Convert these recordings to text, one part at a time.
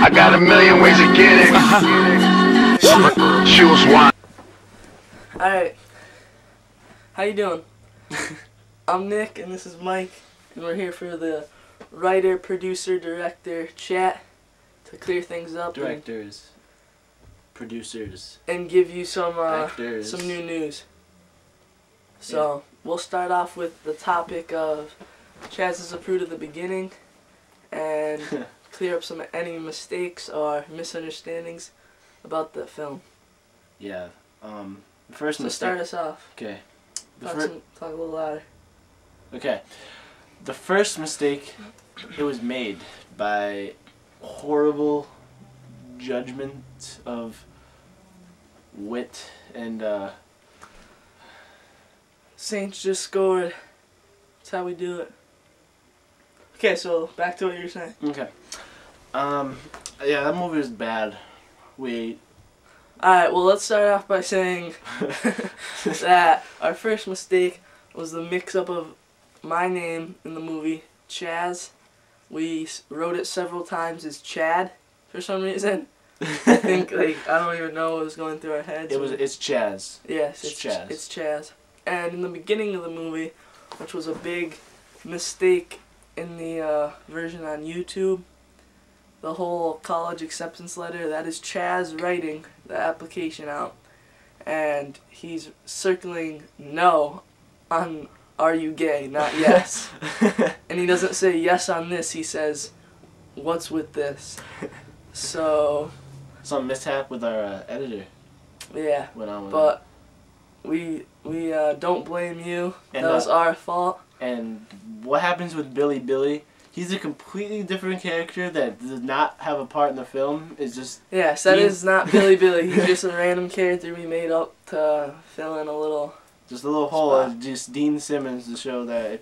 I got a million ways to get it. Choose one. Alright. How you doing? I'm Nick and this is Mike, and we're here for the writer, producer, director chat to clear things up. Directors, producers, and give you some actors. some new news. So we'll start off with the topic of Chaz's approved at the beginning and clear up any mistakes or misunderstandings about the film. Yeah. First So mistake. start us off. Okay. Talk a little louder. Okay. The first mistake, it was made by horrible judgment of wit and Saints just scored. That's how we do it. Okay, so back to what you were saying. Okay. Yeah, that movie was bad. Alright, well let's start off by saying that our first mistake was the mix-up of my name in the movie, Chaz. We wrote it several times as Chad for some reason. I think, I don't even know what was going through our heads. It's Chaz. Yes, it's Chaz. It's Chaz. And in the beginning of the movie, which was a big mistake in the version on YouTube, the whole college acceptance letter, that is Chaz writing the application out. And he's circling no on are you gay, not yes. And he doesn't say yes on this, he says what's with this. So some mishap with our editor. Yeah, went on with but we don't blame you. And that was our fault. And what happens with Billy? He's a completely different character that does not have a part in the film. It's just yes, that is not Billy. He's just a random character we made up to fill in a little hole of just Dean Simmons to show that if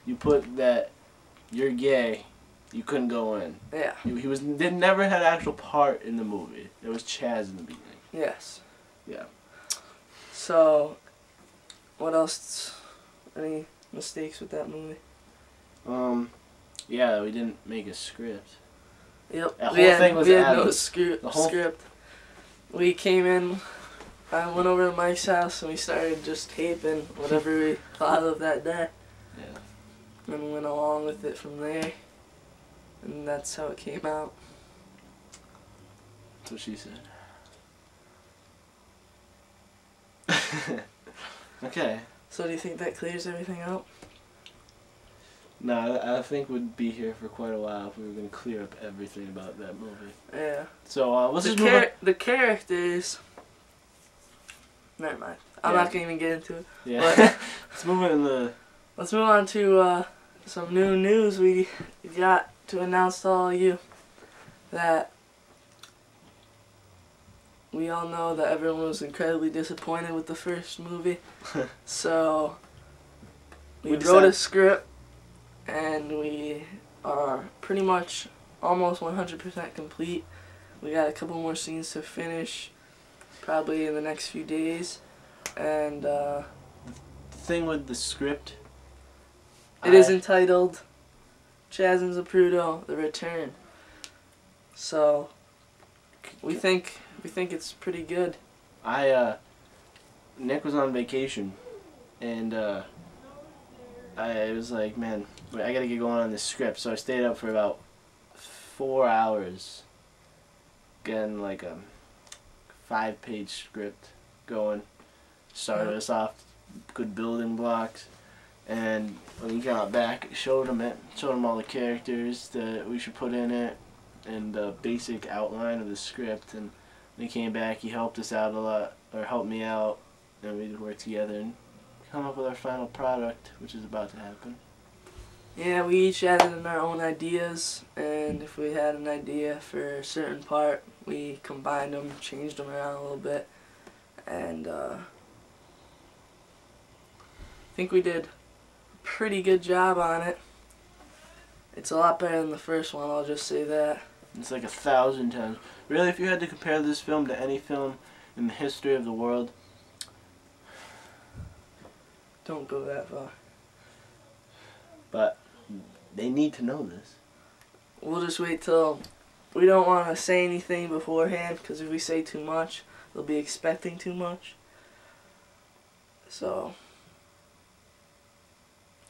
you put that you're gay, you couldn't go in. Yeah. They never had an actual part in the movie. It was Chaz in the beginning. Yes. Yeah. So, what else? Any mistakes with that movie? Yeah, we didn't make a script. Yep. That whole thing was we had added. no script. We came in, I went over to Mike's house and we started just taping whatever we thought of that day. Yeah. And we went along with it from there. And that's how it came out. That's what she said. Okay. So do you think that clears everything up? No, I think we'd be here for quite a while if we were going to clear up everything about that movie. Yeah. So let's just move on. The characters... Never mind. I'm not going to even get into it. Yeah. But Let's move on to some new news we got to announce to all of you. That we all know that everyone was incredibly disappointed with the first movie. So we wrote a script and we are pretty much almost 100% complete. We got a couple more scenes to finish probably in the next few days. And the thing with the script, it is entitled Chaz and Zapruder: The Return. So we think it's pretty good. Nick was on vacation, and I was like, man, I gotta get going on this script. So I stayed up for about 4 hours, getting like a 5-page script going. Started us off good building blocks, and when he got back, showed him all the characters that we should put in it, and the basic outline of the script. And when he came back, he helped us out a lot, or helped me out, and we worked together and come up with our final product, which is about to happen. Yeah, we each added in our own ideas, and if we had an idea for a certain part, we combined them, changed them around a little bit, and I think we did a pretty good job on it. It's a lot better than the first one, I'll just say that. It's like 1,000 times. Really, if you had to compare this film to any film in the history of the world... Don't go that far. But they need to know this. We'll just wait till we don't want to say anything beforehand, because if we say too much, they'll be expecting too much. So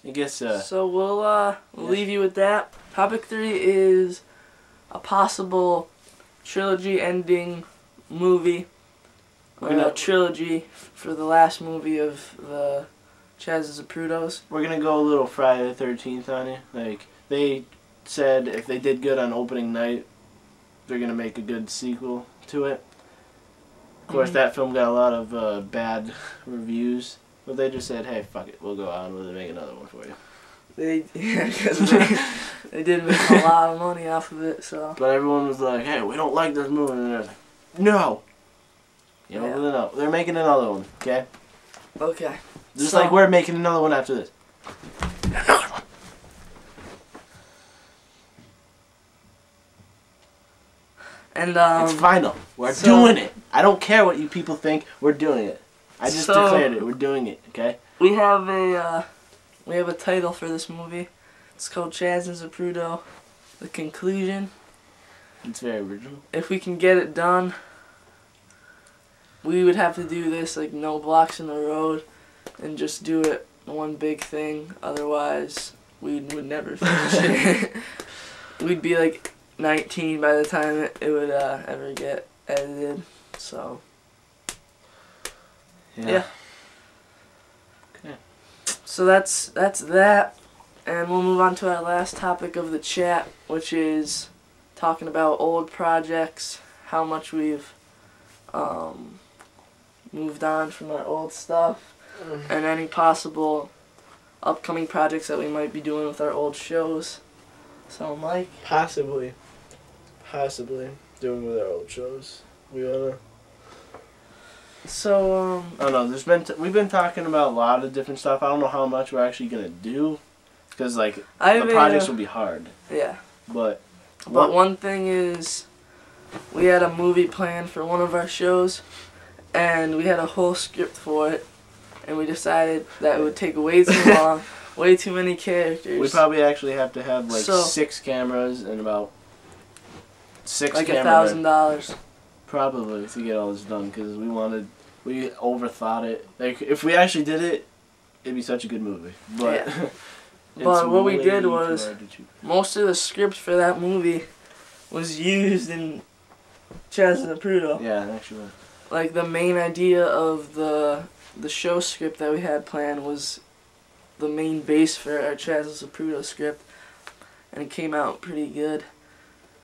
I guess. So we'll leave you with that. Topic 3 is a possible trilogy ending movie. Or a trilogy for the last movie of the Chaz Zaprudos. We're gonna go a little Friday the 13th on you. Like, they said if they did good on opening night, they're gonna make a good sequel to it. Of course, that film got a lot of bad reviews, but they just said, hey, fuck it, we'll go on with it and make another one for you. Because they did make a lot of money off of it, so. But everyone was like, hey, we don't like this movie. And they're like, no! You know, Yeah. no. They're making another one, okay? Okay. Just So- like we're making another one after this. And It's final. We're so- doing it. I don't care what you people think. We're doing it. I just So- declared it. We're doing it, okay? we have a title for this movie. It's called Chaz and Zaprudo, The Conclusion. It's very original. If we can get it done, we would have to do this like no blocks in the road and just do it one big thing. Otherwise, we would never finish it. We'd be like 19 by the time it would ever get edited. So, yeah. Okay. So that's that. And we'll move on to our last topic of the chat, which is talking about old projects, how much we've moved on from our old stuff, and any possible upcoming projects that we might be doing with our old shows. So, Mike? Possibly doing with our old shows. We wanna. So, I don't know. We've been talking about a lot of different stuff. I don't know how much we're actually gonna do, because like the projects will be hard. yeah. But One thing is, we had a movie planned for one of our shows, and we had a whole script for it, and we decided that it would take way too long, way too many characters. we probably actually have to have like So- 6 cameras and about 6 like cameras. $1,000. Probably to get all this done, because we overthought it. Like, if we actually did it, it'd be such a good movie. But Yeah. it's But what we way did too was- hard to choose. Most of the script for that movie was used in Chaz and Zaprudo. Yeah, actually. Like, the main idea of the show script that we had planned was the main base for our Chaz and Zaprudo script, and it came out pretty good.